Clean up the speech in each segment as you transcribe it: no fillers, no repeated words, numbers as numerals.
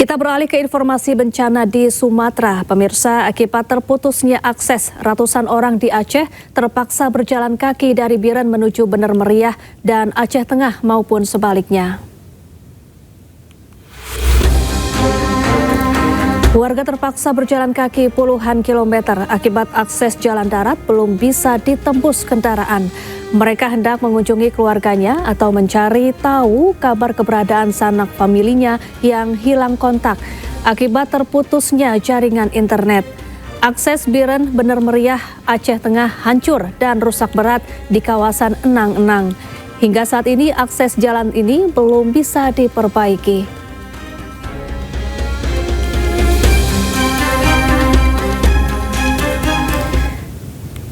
Kita beralih ke informasi bencana di Sumatera. Pemirsa, akibat terputusnya akses, ratusan orang di Aceh terpaksa berjalan kaki dari Biren menuju Bener Meriah dan Aceh Tengah maupun sebaliknya. Warga terpaksa berjalan kaki puluhan kilometer akibat akses jalan darat belum bisa ditembus kendaraan. Mereka hendak mengunjungi keluarganya atau mencari tahu kabar keberadaan sanak familinya yang hilang kontak akibat terputusnya jaringan internet. Akses Biren Bener Meriah Aceh Tengah hancur dan rusak berat di kawasan Enang-Enang. Hingga saat ini akses jalan ini belum bisa diperbaiki.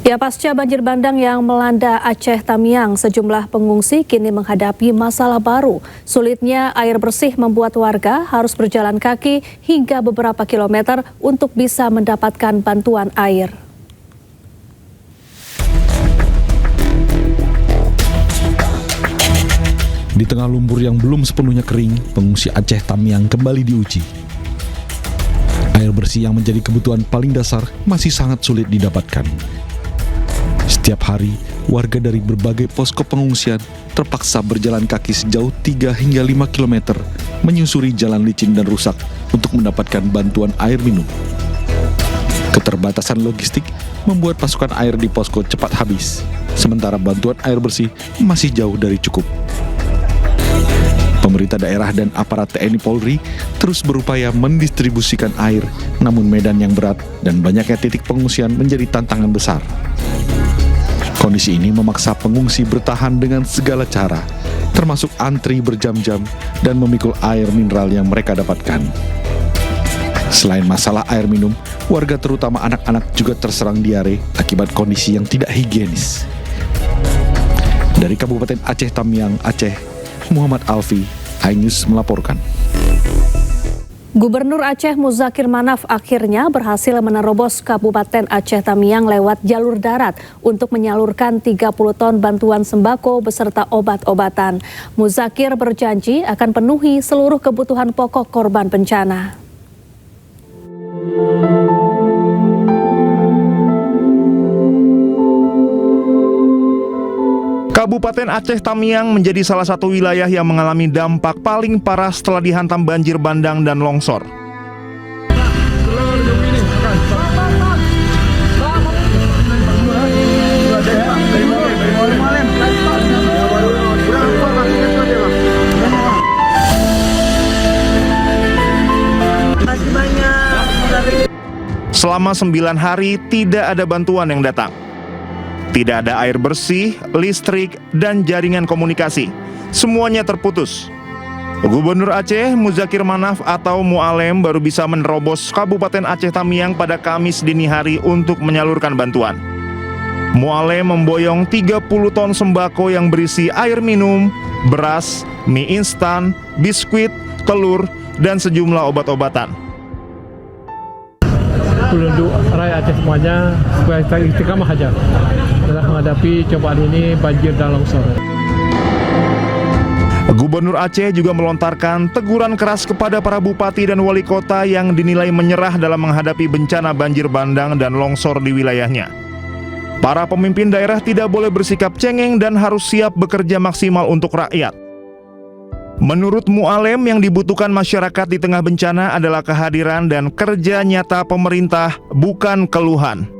Ya, pasca banjir bandang yang melanda Aceh Tamiang, sejumlah pengungsi kini menghadapi masalah baru. Sulitnya air bersih membuat warga harus berjalan kaki hingga beberapa kilometer untuk bisa mendapatkan bantuan air. Di tengah lumpur yang belum sepenuhnya kering, pengungsi Aceh Tamiang kembali diuji. Air bersih yang menjadi kebutuhan paling dasar masih sangat sulit didapatkan. Setiap hari, warga dari berbagai posko pengungsian terpaksa berjalan kaki sejauh 3 hingga 5 km menyusuri jalan licin dan rusak untuk mendapatkan bantuan air minum. Keterbatasan logistik membuat pasokan air di posko cepat habis, sementara bantuan air bersih masih jauh dari cukup. Pemerintah daerah dan aparat TNI Polri terus berupaya mendistribusikan air, namun medan yang berat dan banyaknya titik pengungsian menjadi tantangan besar. Kondisi ini memaksa pengungsi bertahan dengan segala cara, termasuk antri berjam-jam dan memikul air mineral yang mereka dapatkan. Selain masalah air minum, warga terutama anak-anak juga terserang diare akibat kondisi yang tidak higienis. Dari Kabupaten Aceh Tamiang, Aceh, Muhammad Alfi, iNews melaporkan. Gubernur Aceh Muzakir Manaf akhirnya berhasil menerobos Kabupaten Aceh Tamiang lewat jalur darat untuk menyalurkan 30 ton bantuan sembako beserta obat-obatan. Muzakir berjanji akan penuhi seluruh kebutuhan pokok korban bencana. Kabupaten Aceh Tamiang menjadi salah satu wilayah yang mengalami dampak paling parah setelah dihantam banjir bandang dan longsor. Selama 9 hari tidak ada bantuan yang datang. Tidak ada air bersih, listrik, dan jaringan komunikasi. Semuanya terputus. Gubernur Aceh Muzakir Manaf atau Mualem baru bisa menerobos Kabupaten Aceh Tamiang pada Kamis dini hari untuk menyalurkan bantuan. Mualem memboyong 30 ton sembako yang berisi air minum, beras, mie instan, biskuit, telur, dan sejumlah obat-obatan. Penduduk rakyat Aceh semuanya supaya kita istiqamah aja dalam menghadapi cobaan ini, banjir dan longsor. Gubernur Aceh juga melontarkan teguran keras kepada para bupati dan wali kota yang dinilai menyerah dalam menghadapi bencana banjir bandang dan longsor di wilayahnya. Para pemimpin daerah tidak boleh bersikap cengeng dan harus siap bekerja maksimal untuk rakyat. Menurut Mualem, yang dibutuhkan masyarakat di tengah bencana adalah kehadiran dan kerja nyata pemerintah, bukan keluhan.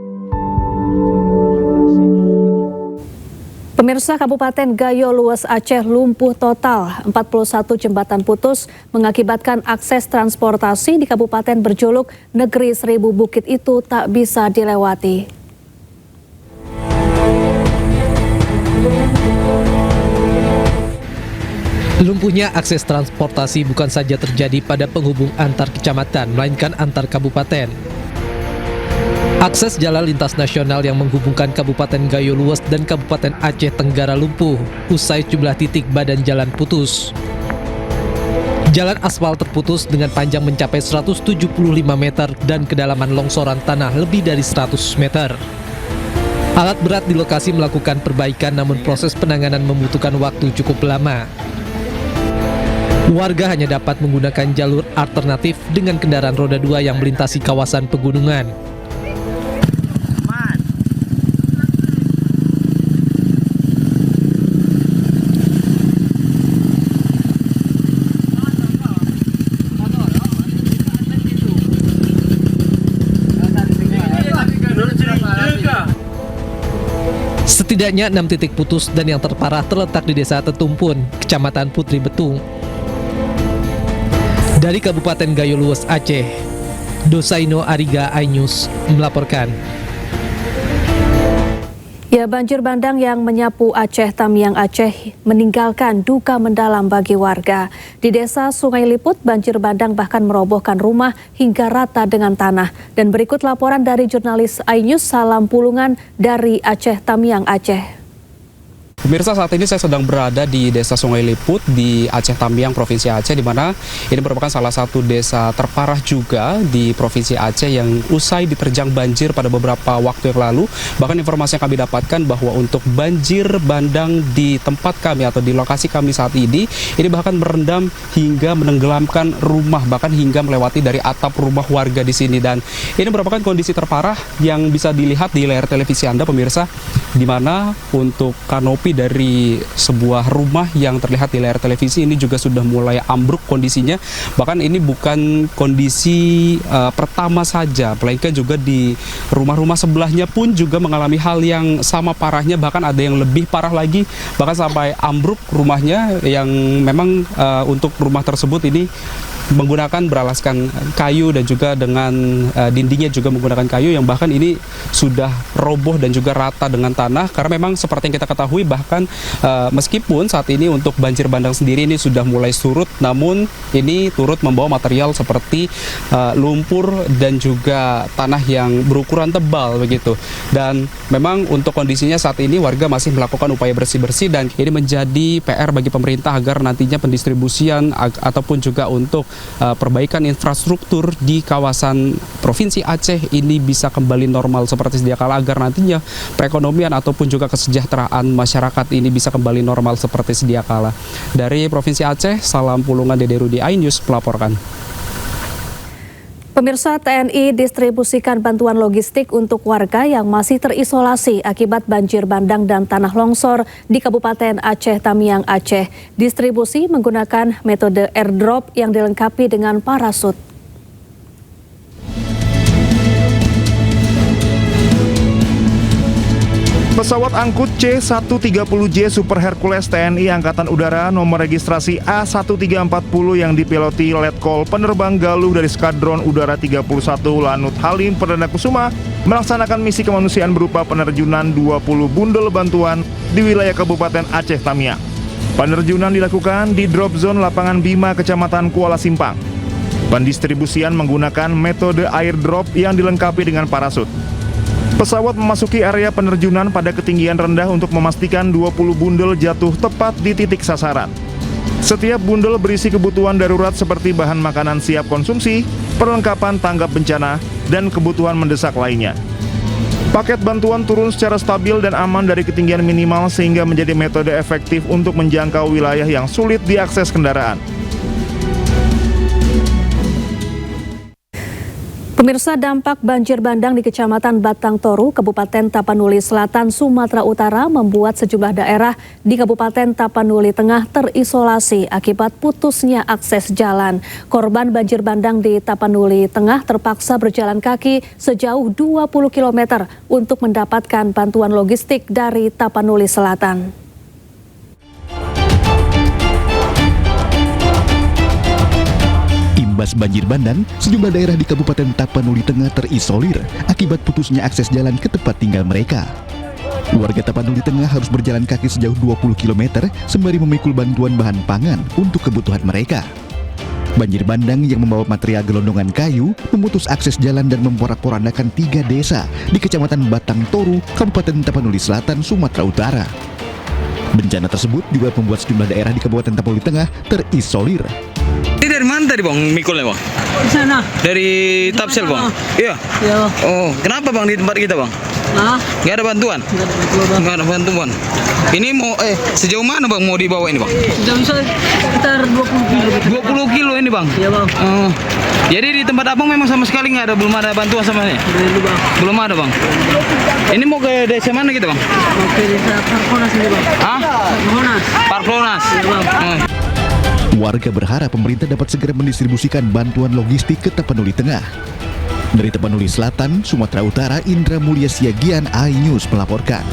Pemirsa, Kabupaten Gayo Lues Aceh lumpuh total, 41 jembatan putus mengakibatkan akses transportasi di kabupaten berjuluk Negeri Seribu Bukit itu tak bisa dilewati. Lumpuhnya akses transportasi bukan saja terjadi pada penghubung antar kecamatan, melainkan antar kabupaten. Akses jalan lintas nasional yang menghubungkan Kabupaten Gayo Lues dan Kabupaten Aceh Tenggara lumpuh, usai jumlah titik badan jalan putus. Jalan aspal terputus dengan panjang mencapai 175 meter dan kedalaman longsoran tanah lebih dari 100 meter. Alat berat di lokasi melakukan perbaikan, namun proses penanganan membutuhkan waktu cukup lama. Warga hanya dapat menggunakan jalur alternatif dengan kendaraan roda 2 yang melintasi kawasan pegunungan. Setidaknya 6 titik putus dan yang terparah terletak di Desa Tetumpun, Kecamatan Putri Betung. Dari Kabupaten Gayo Luas, Aceh, Dosaino Ariga iNews melaporkan. Ya, banjir bandang yang menyapu Aceh Tamiang Aceh meninggalkan duka mendalam bagi warga. Di Desa Sungai Liput, banjir bandang bahkan merobohkan rumah hingga rata dengan tanah. Dan berikut laporan dari jurnalis iNews Salam Pulungan dari Aceh Tamiang Aceh. Pemirsa, saat ini saya sedang berada di Desa Sungai Liput di Aceh Tamiang, Provinsi Aceh, di mana ini merupakan salah satu desa terparah juga di Provinsi Aceh yang usai diterjang banjir pada beberapa waktu yang lalu. Bahkan informasi yang kami dapatkan bahwa untuk banjir bandang di tempat kami atau di lokasi kami saat ini bahkan merendam hingga menenggelamkan rumah, bahkan hingga melewati dari atap rumah warga di sini. Dan ini merupakan kondisi terparah yang bisa dilihat di layar televisi Anda, pemirsa, di mana untuk kanopi dari sebuah rumah yang terlihat di layar televisi ini juga sudah mulai ambruk kondisinya. Bahkan ini bukan kondisi pertama saja, melainkan juga di rumah-rumah sebelahnya pun juga mengalami hal yang sama parahnya. Bahkan ada yang lebih parah lagi, bahkan sampai ambruk rumahnya yang memang untuk rumah tersebut ini menggunakan beralaskan kayu dan juga dengan dindingnya juga menggunakan kayu yang bahkan ini sudah roboh dan juga rata dengan tanah. Karena memang seperti yang kita ketahui, bahkan meskipun saat ini untuk banjir bandang sendiri ini sudah mulai surut, namun ini turut membawa material seperti lumpur dan juga tanah yang berukuran tebal begitu. Dan memang untuk kondisinya saat ini warga masih melakukan upaya bersih-bersih, dan ini menjadi PR bagi pemerintah agar nantinya pendistribusian ataupun juga untuk perbaikan infrastruktur di kawasan Provinsi Aceh ini bisa kembali normal seperti sedia kala, agar nantinya perekonomian ataupun juga kesejahteraan masyarakat ini bisa kembali normal seperti sedia kala. Dari Provinsi Aceh, Salam Pulungan, Dede Rudi, iNews melaporkan. Pemirsa, TNI distribusikan bantuan logistik untuk warga yang masih terisolasi akibat banjir bandang dan tanah longsor di Kabupaten Aceh Tamiang Aceh. Distribusi menggunakan metode airdrop yang dilengkapi dengan parasut. Pesawat angkut C-130J Super Hercules TNI Angkatan Udara nomor registrasi A1340 yang dipiloti Letkol Penerbang Galuh dari Skadron Udara 31 Lanut Halim Perdana Kusuma melaksanakan misi kemanusiaan berupa penerjunan 20 bundel bantuan di wilayah Kabupaten Aceh Tamiang. Penerjunan dilakukan di drop zone Lapangan Bima, Kecamatan Kuala Simpang. Pendistribusian menggunakan metode airdrop yang dilengkapi dengan parasut. Pesawat memasuki area penerjunan pada ketinggian rendah untuk memastikan 20 bundel jatuh tepat di titik sasaran. Setiap bundel berisi kebutuhan darurat seperti bahan makanan siap konsumsi, perlengkapan tanggap bencana, dan kebutuhan mendesak lainnya. Paket bantuan turun secara stabil dan aman dari ketinggian minimal sehingga menjadi metode efektif untuk menjangkau wilayah yang sulit diakses kendaraan. Pemirsa, dampak banjir bandang di Kecamatan Batang Toru, Kabupaten Tapanuli Selatan, Sumatera Utara membuat sejumlah daerah di Kabupaten Tapanuli Tengah terisolasi akibat putusnya akses jalan. Korban banjir bandang di Tapanuli Tengah terpaksa berjalan kaki sejauh 20 km untuk mendapatkan bantuan logistik dari Tapanuli Selatan. Imbas banjir bandang, sejumlah daerah di Kabupaten Tapanuli Tengah terisolir akibat putusnya akses jalan ke tempat tinggal mereka. Warga Tapanuli Tengah harus berjalan kaki sejauh 20 km sembari memikul bantuan bahan pangan untuk kebutuhan mereka. Banjir bandang yang membawa material gelondongan kayu memutus akses jalan dan memporak-porandakan 3 desa di Kecamatan Batang Toru, Kabupaten Tapanuli Selatan, Sumatera Utara. Bencana tersebut juga membuat sejumlah daerah di Kabupaten Tapanuli Tengah terisolir. Ini dari mana tadi bang mikulnya bang? Di sana. Dari Tapsel bang? Iya. Iya. Oh, kenapa bang di tempat kita bang? Nggak ada bantuan? Nggak ada bantuan. Ini mau sejauh mana bang mau dibawa ini bang? Sudah bisa sekitar 20 kilo. 20 kilo ini bang? Iya bang. Jadi di tempat abang memang sama sekali nggak ada, belum ada bantuan sama ini? Belum ada bang. Ini mau ke desa mana gitu bang? Mau ke desa Parklonas ini bang. Parklonas. Iya bang. Warga berharap pemerintah dapat segera mendistribusikan bantuan logistik ke Tapanuli Tengah. Dari Tapanuli Selatan, Sumatera Utara, Indra Mulia Siagian, iNews melaporkan.